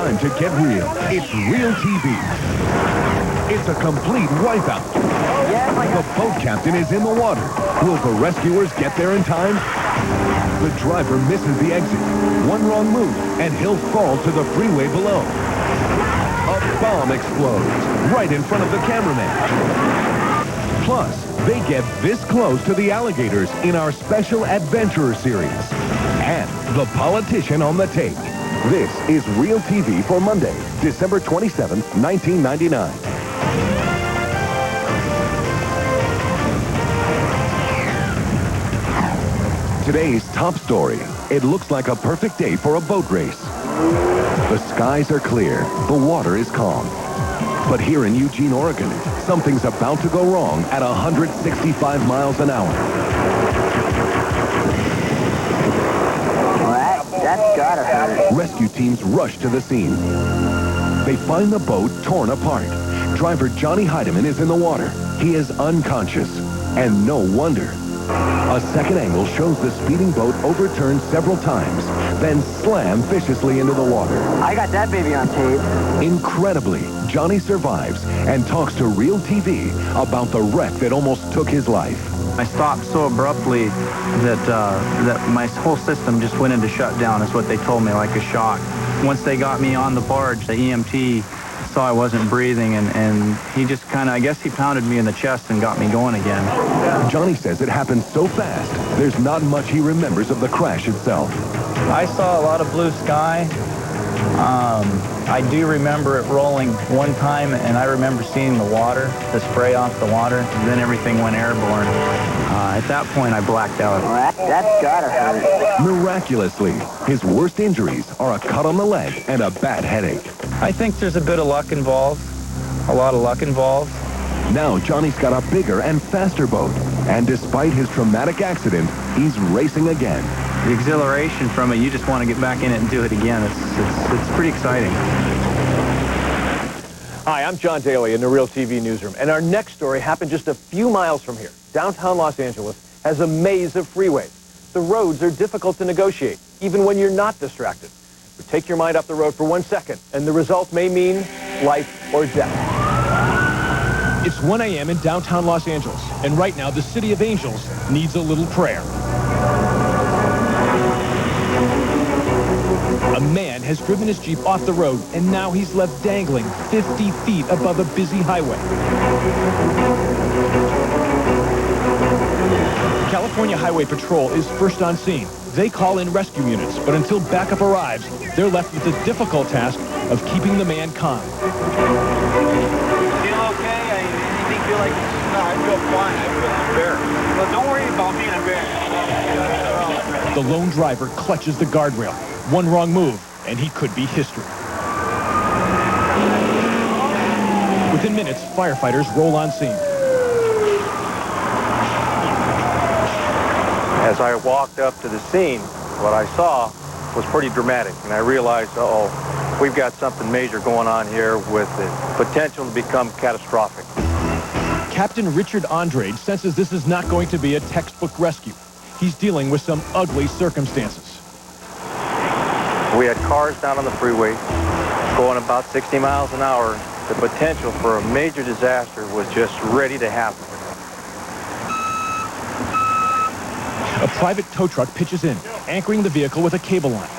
time to get real. It's Realtv. It's a complete wipeout. The boat captain is in the water. Will the rescuers get there in time? The driver misses the exit. One wrong move, and he'll fall to the freeway below. A bomb explodes right in front of the cameraman. Plus, they get this close to the alligators in our special adventurer series. And the politician on the take. This is Realtv for Monday, December 27th, 1999. Today's top story. It looks like a perfect day for a boat race. The skies are clear. The water is calm. But here in Eugene, Oregon, something's about to go wrong at 165 miles an hour. That's gotta hurt. Rescue teams rush to the scene. They find the boat torn apart. Driver Johnny Heidemann is in the water. He is unconscious. And no wonder. A second angle shows the speeding boat overturned several times, then slam viciously into the water. I got that baby on tape. Incredibly, Johnny survives and talks to Realtv about the wreck that almost took his life. I stopped so abruptly that my whole system just went into shutdown, is what they told me, like a shock. Once they got me on the barge, the EMT saw I wasn't breathing, and he just kind of, I guess he pounded me in the chest and got me going again. Johnny says it happened so fast, there's not much he remembers of the crash itself. I saw a lot of blue sky. I do remember it rolling one time, and I remember seeing the water, the spray off the water, and then everything went airborne. At that point, I blacked out. That's gotta hurt. Miraculously, his worst injuries are a cut on the leg and a bad headache. I think there's a bit of luck involved, a lot of luck involved. Now Johnny's got a bigger and faster boat, and despite his traumatic accident, he's racing again. The exhilaration from it, you just want to get back in it and do it again. It's pretty exciting. Hi, I'm John Daly in the Realtv newsroom, and our next story happened just a few miles from here. Downtown Los Angeles has a maze of freeways. The roads are difficult to negotiate, even when you're not distracted. But take your mind off the road for 1 second, and the result may mean life or death. It's 1 a.m. in downtown Los Angeles, and right now the City of Angels needs a little prayer. A man has driven his Jeep off the road, and now he's left dangling 50 feet above a busy highway. California Highway Patrol is first on scene. They call in rescue units, but until backup arrives, they're left with the difficult task of keeping the man calm. Feel okay? Anything feel like it's... No, I feel fine. I feel embarrassed. Well, don't worry about being embarrassed. The lone driver clutches the guardrail. One wrong move, and he could be history. Within minutes, firefighters roll on scene. As I walked up to the scene, what I saw was pretty dramatic, and I realized, uh-oh, we've got something major going on here with the potential to become catastrophic. Captain Richard Andrade senses this is not going to be a textbook rescue. He's dealing with some ugly circumstances. We had cars down on the freeway going about 60 miles an hour. The potential for a major disaster was just ready to happen. A private tow truck pitches in, anchoring the vehicle with a cable line.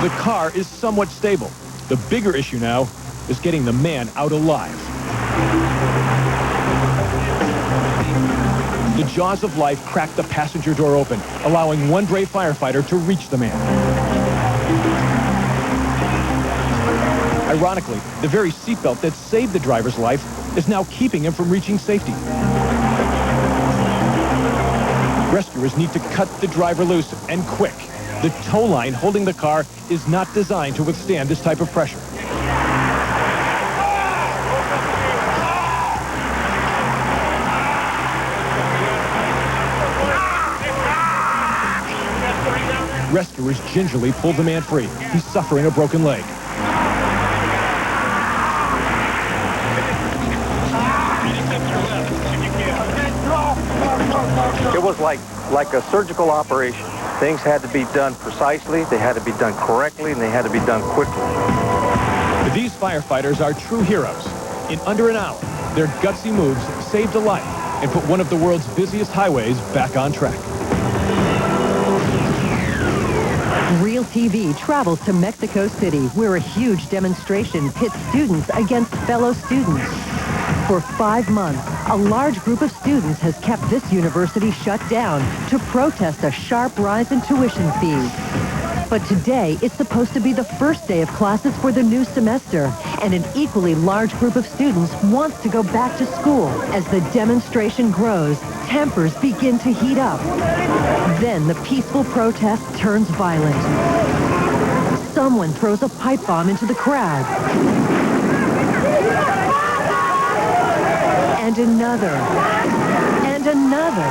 The car is somewhat stable. The bigger issue now is getting the man out alive. The jaws of life crack the passenger door open, allowing one brave firefighter to reach the man. Ironically, the very seatbelt that saved the driver's life is now keeping him from reaching safety. Rescuers need to cut the driver loose, and quick. The tow line holding the car is not designed to withstand this type of pressure. Rescuers gingerly pull the man free. He's suffering a broken leg. It was like a surgical operation. Things had to be done precisely, they had to be done correctly, and they had to be done quickly. These firefighters are true heroes. In under an hour, their gutsy moves saved a life and put one of the world's busiest highways back on track. Realtv travels to Mexico City, where a huge demonstration pits students against fellow students. For 5 months, a large group of students has kept this university shut down to protest a sharp rise in tuition fees. But today is supposed to be the first day of classes for the new semester, and an equally large group of students wants to go back to school. As the demonstration grows, tempers begin to heat up. Then the peaceful protest turns violent. Someone throws a pipe bomb into the crowd. And another. And another.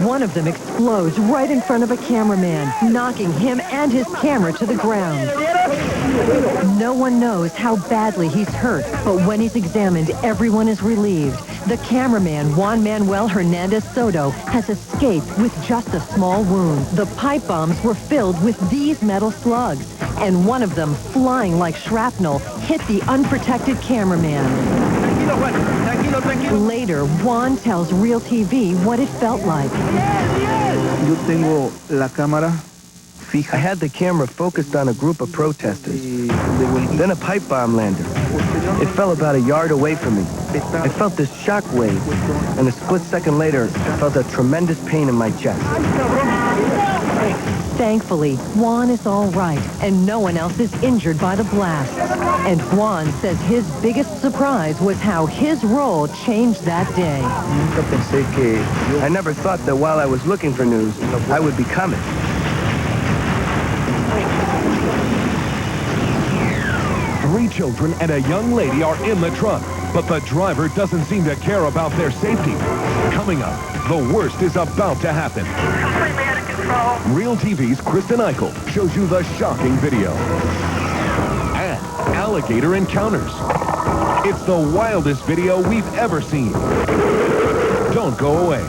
One of them explodes right in front of a cameraman, knocking him and his camera to the ground. No one knows how badly he's hurt, but when he's examined, everyone is relieved. The cameraman, Juan Manuel Hernandez Soto, has escaped with just a small wound. The pipe bombs were filled with these metal slugs, and one of them, flying like shrapnel, hit the unprotected cameraman. Later, Juan tells Realtv what it felt like. Yo tengo la cámara fija. I had the camera focused on a group of protesters. Then a pipe bomb landed. It fell about a yard away from me. I felt this shock wave, and a split second later, I felt a tremendous pain in my chest. Thankfully, Juan is all right, and no one else is injured by the blasts. And Juan says his biggest surprise was how his role changed that day. I never thought that while I was looking for news, I would become it. Three children and a young lady are in the truck, but the driver doesn't seem to care about their safety. Coming up, the worst is about to happen. Completely out of control. Realtv's Kristen Eichel shows you the shocking video. And alligator encounters. It's the wildest video we've ever seen. Don't go away.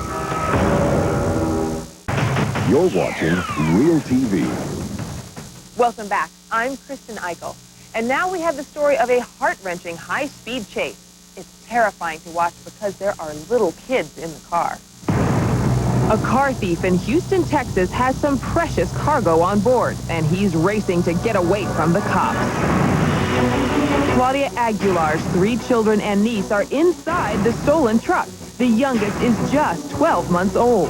You're watching Realtv. Welcome back. I'm Kristen Eichel. And now we have the story of a heart-wrenching high-speed chase. It's terrifying to watch because there are little kids in the car. A car thief in Houston, Texas has some precious cargo on board, and he's racing to get away from the cops. Claudia Aguilar's 3 children and niece are inside the stolen truck. The youngest is just 12 months old.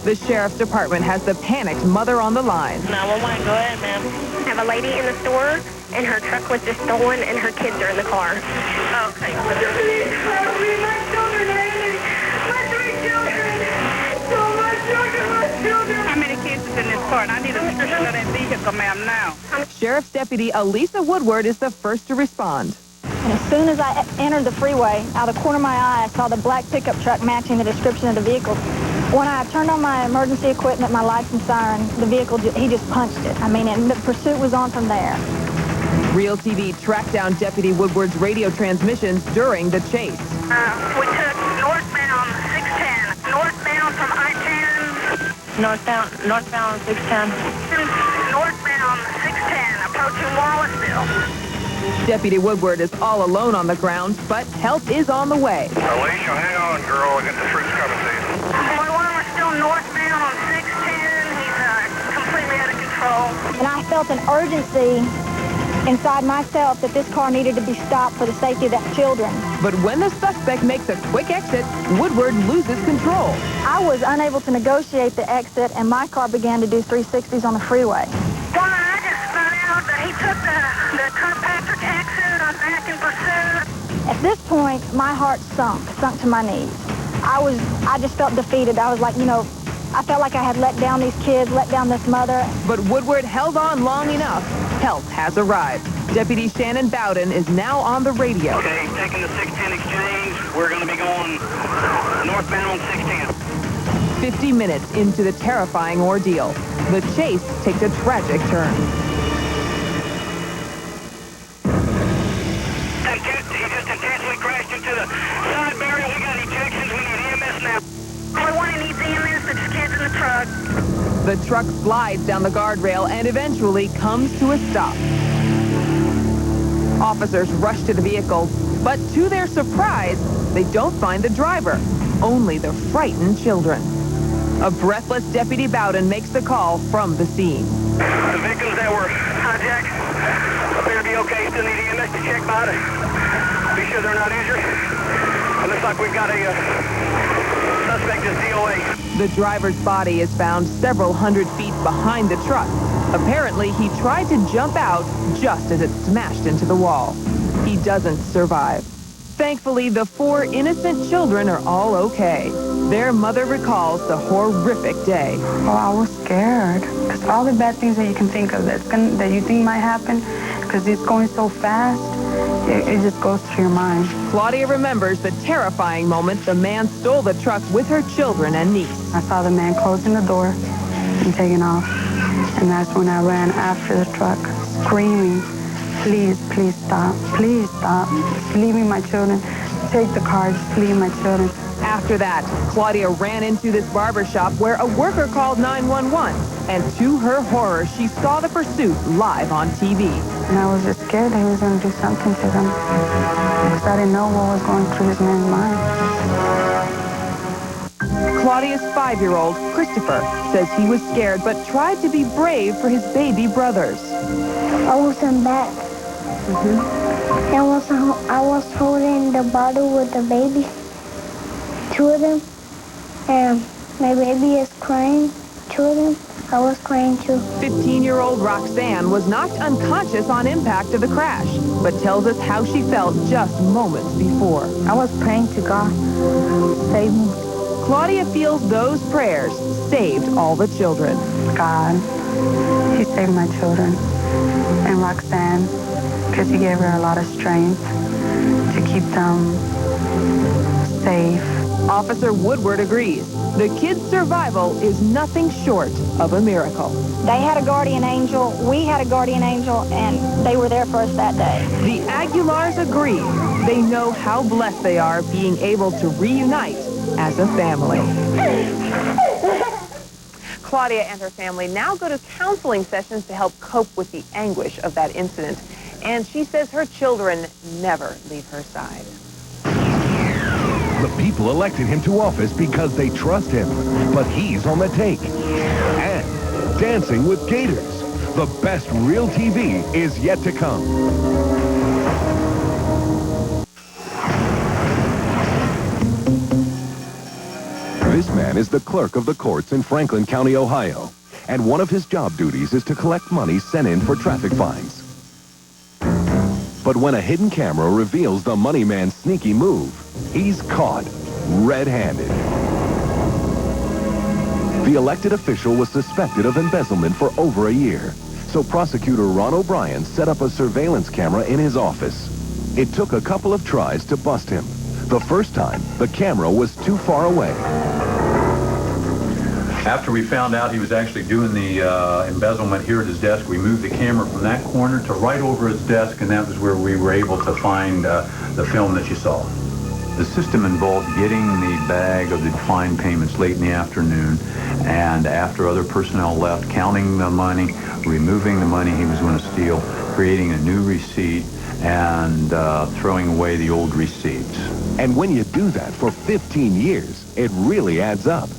The sheriff's department has the panicked mother on the line. 911, go ahead, ma'am. I have a lady in the store, and her truck was just stolen, and her kids are in the car. Okay. Please help me, my children, my 3 children. My children. How many kids is in this car? And I need a description of that vehicle, ma'am, now. Sheriff's Deputy Elisa Woodward is the first to respond. And as soon as I entered the freeway, out of the corner of my eye, I saw the black pickup truck matching the description of the vehicle. When I turned on my emergency equipment, my lights and siren, the vehicle, he just punched it. I mean, and the pursuit was on from there. Realtv tracked down Deputy Woodward's radio transmissions during the chase. We took northbound 610, northbound from I-10. Northbound 610. Northbound 610, approaching Wallaceville. Deputy Woodward is all alone on the ground, but help is on the way. Alicia, hang on, girl. I got the troops coming to you. Boy, one of them is still northbound on 610. He's completely out of control. And I felt an urgency inside myself that this car needed to be stopped for the safety of the children. But when the suspect makes a quick exit, Woodward loses control. I was unable to negotiate the exit, and my car began to do 360s on the freeway. Well, I just found out that he took the Kirkpatrick exit. I'm back in pursuit. At this point, my heart sunk to my knees. I just felt defeated. I was like, I felt like I had let down these kids, let down this mother. But Woodward held on long enough. Help has arrived. Deputy Shannon Bowden is now on the radio. Okay, taking the 610 exchange. We're going to be going northbound 610. 50 minutes into the terrifying ordeal, the chase takes a tragic turn. He just intentionally crashed into the side barrier. We got ejections. We need EMS now. Everyone needs The truck slides down the guardrail and eventually comes to a stop. Officers rush to the vehicle, but to their surprise, they don't find the driver, only the frightened children. A breathless Deputy Bowden makes the call from the scene. The victims that were hijacked appear to be okay. Still need EMS to check by to be sure they're not injured. It looks like we've got a suspect as DOA. The driver's body is found several hundred feet behind the truck. Apparently, he tried to jump out just as it smashed into the wall. He doesn't survive. Thankfully, the 4 innocent children are all okay. Their mother recalls the horrific day. Oh, I was scared. Because all the bad things that you can think of that you think might happen, because it's going so fast, it just goes through your mind. Claudia remembers the terrifying moment the man stole the truck with her children and niece. I saw the man closing the door and taking off. And that's when I ran after the truck, screaming, please, please stop. Please stop. Just leave me my children. Take the car. Just leave my children. After that, Claudia ran into this barber shop where a worker called 911. And to her horror, she saw the pursuit live on TV. And I was just scared that he was going to do something to them. Because I didn't know what was going through this man's mind. Claudia's 5-year-old, Christopher, says he was scared but tried to be brave for his baby brothers. I was in bed. I was holding the bottle with the baby. 2 of them. And my baby is crying. 2 of them. I was crying too. 15-year-old Roxanne was knocked unconscious on impact of the crash, but tells us how she felt just moments before. I was praying to God, save me. Claudia feels those prayers saved all the children. God, he saved my children. And Roxanne, because he gave her a lot of strength to keep them safe. Officer Woodward agrees. The kids' survival is nothing short of a miracle. They had a guardian angel, we had a guardian angel, and they were there for us that day. The Aguilars agree. They know how blessed they are being able to reunite as a family. Claudia and her family now go to counseling sessions to help cope with the anguish of that incident. And she says her children never leave her side. The people elected him to office because they trust him, but he's on the take. And Dancing with Gators. The best real TV is yet to come. This man is the clerk of the courts in Franklin County, Ohio, and one of his job duties is to collect money sent in for traffic fines. But when a hidden camera reveals the money man's sneaky move, he's caught red-handed. The elected official was suspected of embezzlement for over a year, so prosecutor Ron O'Brien set up a surveillance camera in his office. It took a couple of tries to bust him. The first time, the camera was too far away. After we found out he was actually doing the embezzlement here at his desk, we moved the camera from that corner to right over his desk, and that was where we were able to find the film that you saw. The system involved getting the bag of the fine payments late in the afternoon, and after other personnel left, counting the money, removing the money he was going to steal, creating a new receipt, and throwing away the old receipts. And when you do that for 15 years, it really adds up.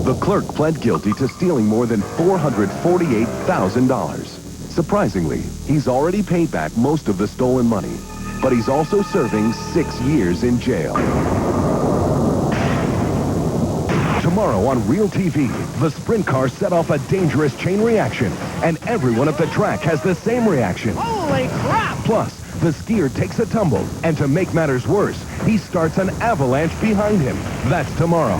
The clerk pled guilty to stealing more than $448,000. Surprisingly, he's already paid back most of the stolen money, but he's also serving 6 years in jail. Tomorrow on Realtv, the sprint car set off a dangerous chain reaction, and everyone at the track has the same reaction. Holy crap! Plus, the skier takes a tumble, and to make matters worse, he starts an avalanche behind him. That's tomorrow.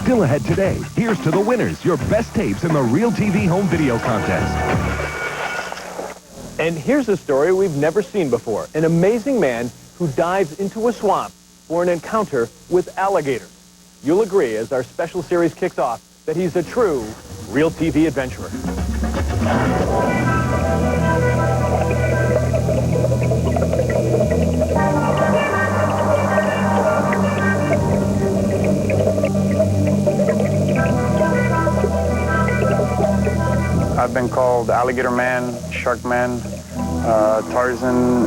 Still ahead today, here's to the winners, your best tapes in the Realtv Home Video Contest. And here's a story we've never seen before. An amazing man who dives into a swamp for an encounter with alligators. You'll agree, as our special series kicks off, that he's a true Realtv adventurer. I've been called Alligator Man, Shark Man, Tarzan.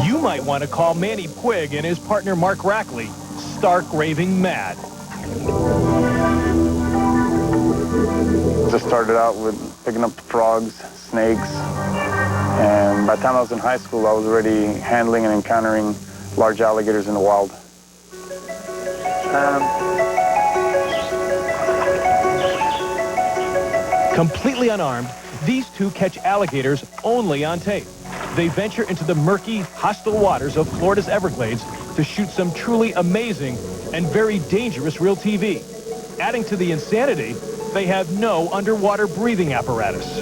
You might want to call Manny Puig and his partner Mark Rackley stark raving mad. Just started out with picking up frogs, snakes, and by the time I was in high school, I was already handling and encountering large alligators in the wild. Completely unarmed, these two catch alligators only on tape. They venture into the murky, hostile waters of Florida's Everglades to shoot some truly amazing and very dangerous real TV. Adding to the insanity, they have no underwater breathing apparatus.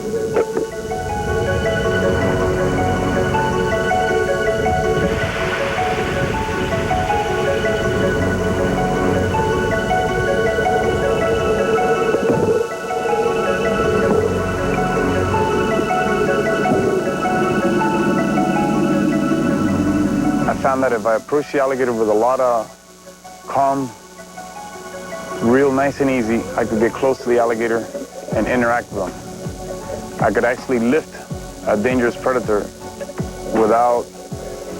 I found that if I approach the alligator with a lot of calm, real nice and easy, I could get close to the alligator and interact with them. I could actually lift a dangerous predator without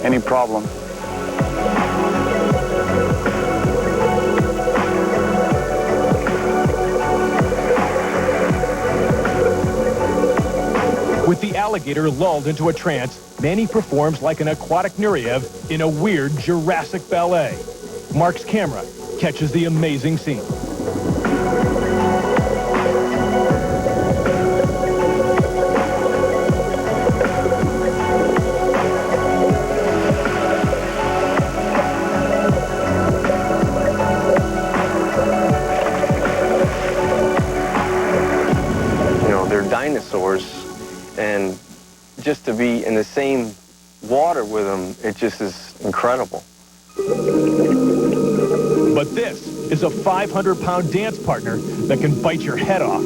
any problem. With the alligator lulled into a trance, Manny performs like an aquatic Nureyev in a weird Jurassic ballet. Mark's camera catches the amazing scene. You know, they're dinosaurs, and just to be in the same water with them, it just is incredible. But this is a 500-pound dance partner that can bite your head off.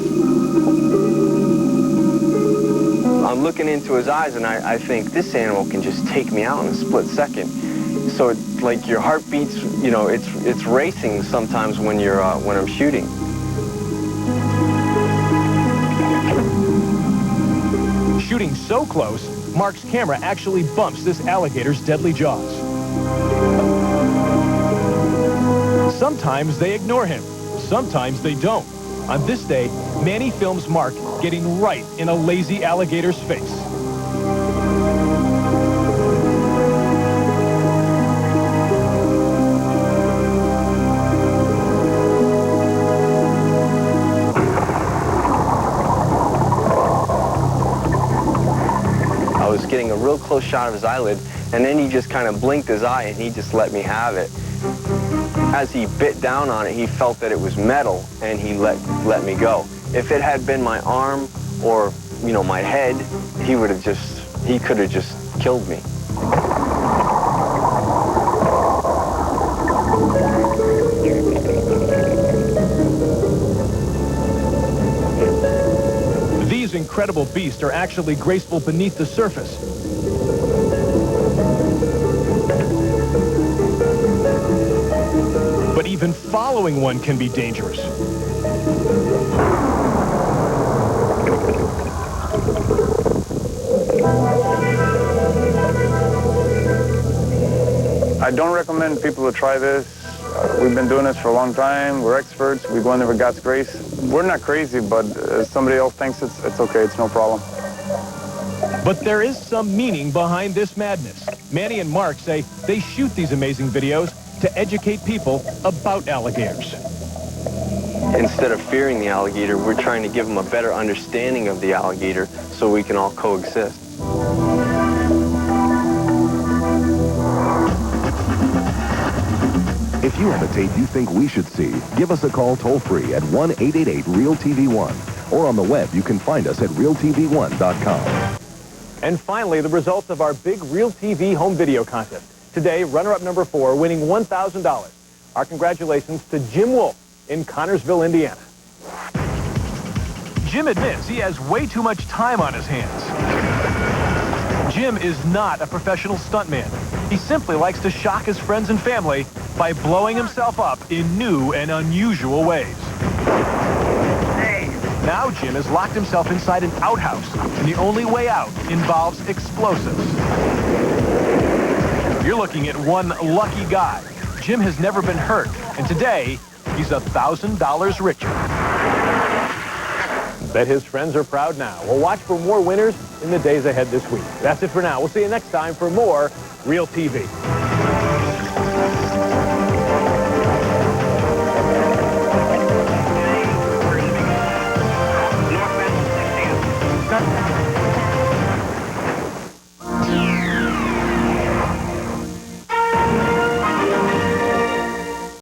I'm looking into his eyes, and I think this animal can just take me out in a split second. So it's like your heart beats, you know, it's racing sometimes when you're when I'm shooting. Shooting so close, Mark's camera actually bumps this alligator's deadly jaws. Sometimes they ignore him, sometimes they don't. On this day, Manny films Mark getting right in a lazy alligator's face. I was getting a real close shot of his eyelid, and then he just kind of blinked his eye, and he just let me have it. As he bit down on it, he felt that it was metal, and he let me go. If it had been my arm or, you know, my head, he could have just killed me. These incredible beasts are actually graceful beneath the surface. But even following one can be dangerous. I don't recommend people to try this. We've been doing this for a long time. We're experts. We go in there with God's grace. We're not crazy, but if somebody else thinks it's okay. It's no problem. But there is some meaning behind this madness. Manny and Mark say they shoot these amazing videos to educate people about alligators. Instead of fearing the alligator, we're trying to give them a better understanding of the alligator so we can all coexist. If you have a tape you think we should see, give us a call toll-free at 1-888-REAL-TV1. Or on the web, you can find us at realtv1.com. And finally, the results of our big Real TV home video contest. Today, runner-up number 4, winning $1,000. Our congratulations to Jim Wolf in Connorsville, Indiana. Jim admits he has way too much time on his hands. Jim is not a professional stuntman. He simply likes to shock his friends and family by blowing himself up in new and unusual ways. Now Jim has locked himself inside an outhouse, and the only way out involves explosives. You're looking at one lucky guy. Jim has never been hurt, and today, he's $1,000 richer. Bet his friends are proud now. We'll watch for more winners in the days ahead this week. That's it for now. We'll see you next time for more Real TV.